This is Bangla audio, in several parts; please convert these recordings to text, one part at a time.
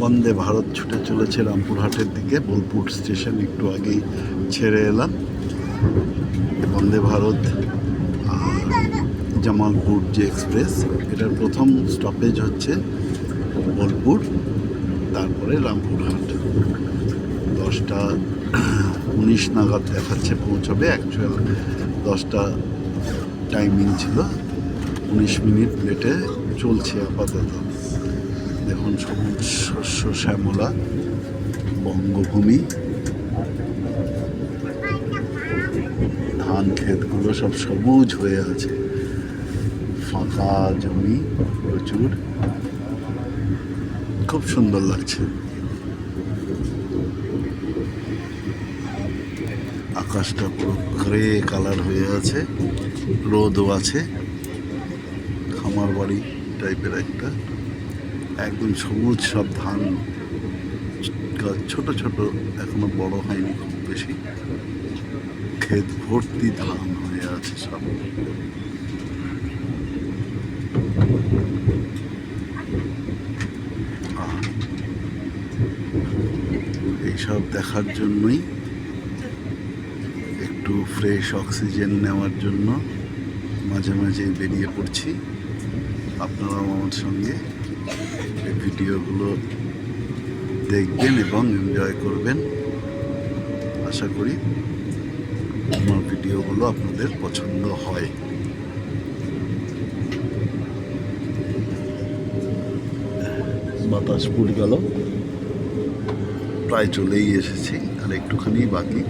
বন্দে ভারত ছুটে চলেছে রামপুরহাটের দিকে। বোলপুর স্টেশন একটু আগেই ছেড়ে এলাম। বন্দে ভারত জামালপুর যে এক্সপ্রেস, এটার প্রথম স্টপেজ হচ্ছে বোলপুর, তারপরে রামপুরহাট। 10টা 19 নাগাদ দেখাচ্ছে পৌঁছবে, অ্যাকচুয়াল 10টা টাইমিং ছিল, 19 মিনিট লেটে চলছে আপাতত। দেখুন সবুজ শস্য শ্যামলা বঙ্গভূমি, ধান ক্ষেতগুলো সব সবুজ হয়ে আছে, ফাঁকা জমি প্রচুর, খুব সুন্দর লাগছে। আকাশটা পুরো গ্রে কালার হয়ে আছে, রোদও আছে। খামার বাড়ি টাইপের একটা, একদম সবুজ সব ধান গাছ, ছোট ছোট, এখনো বড় হয়নি খুব বেশি। ক্ষেত ভর্তি ধান হয়ে আছে সব। এইসব দেখার জন্যই, একটু ফ্রেশ অক্সিজেন নেওয়ার জন্য মাঝে মাঝে বেরিয়ে পড়ছি। আপনারাও আমার সঙ্গে এই ভিডিওগুলো দেখবেন এবং এনজয় করবেন। আশা করি আমার ভিডিওগুলো আপনাদের পছন্দ হয়। বাতাস পুড়ে গেল, প্রায় চলেই এসেছি, আর একটুখানি বাকি।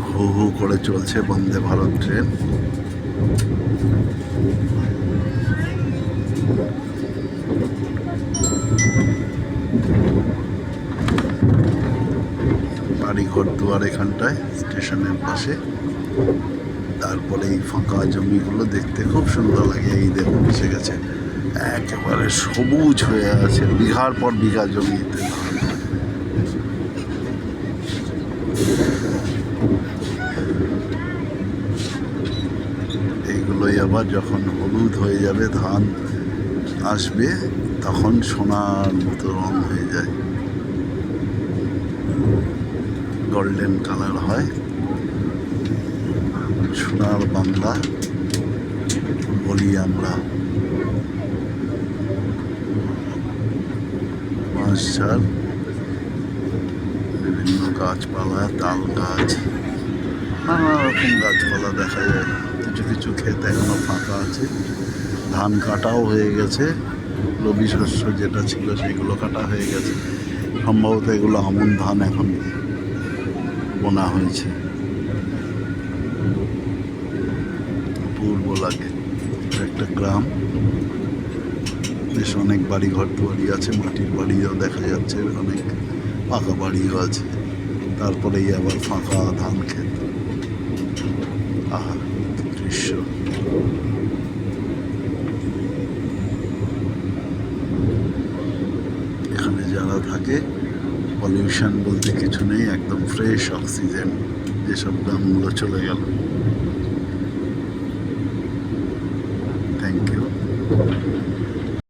হু হু করে চলছে বন্দে ভারত ট্রেন। বাড়ি ঘর দুয়ার এখানটায় স্টেশনের পাশে। তারপরে এই ফাঁকা জমিগুলো দেখতে খুব সুন্দর লাগে। এই দেখুন এসে গেছে, একেবারে সবুজ হয়ে আছে, বিঘার পর বিঘা জমিতে। এইগুলোই আবার যখন হলুদ হয়ে যাবে, ধান আসবে, তখন সোনার মতো রং হয়ে যায়, গোল্ডেন কালার হয়। সোনার বাংলা বলি আমরা। বাঁশঝাড়, বিভিন্ন গাছপালা, তাল গাছ, নানা রকম গাছপালা দেখা যায়। কিছু কিছু ক্ষেত এখনো ফাঁকা আছে, ধান কাটাও হয়ে গেছে। রবি শস্য যেটা ছিল সেগুলো কাটা হয়ে গেছে, সম্ভবত এগুলো আমন ধান এখন বোনা হয়েছে। পূর্ব লাগে একটা গ্রাম, বেশ অনেক বাড়ি ঘর দুয়ারি আছে, মাটির বাড়িও দেখা যাচ্ছে, অনেক পাকা বাড়িও আছে। তারপরেই আবার ফাঁকা ধান ক্ষেত। আহা দৃশ্য! এখানে যারা থাকে, পলিউশন বলতে কিছু নেই, একদম ফ্রেশ অক্সিজেন। যেসব গ্রামগুলো চলে গেল। Thank you.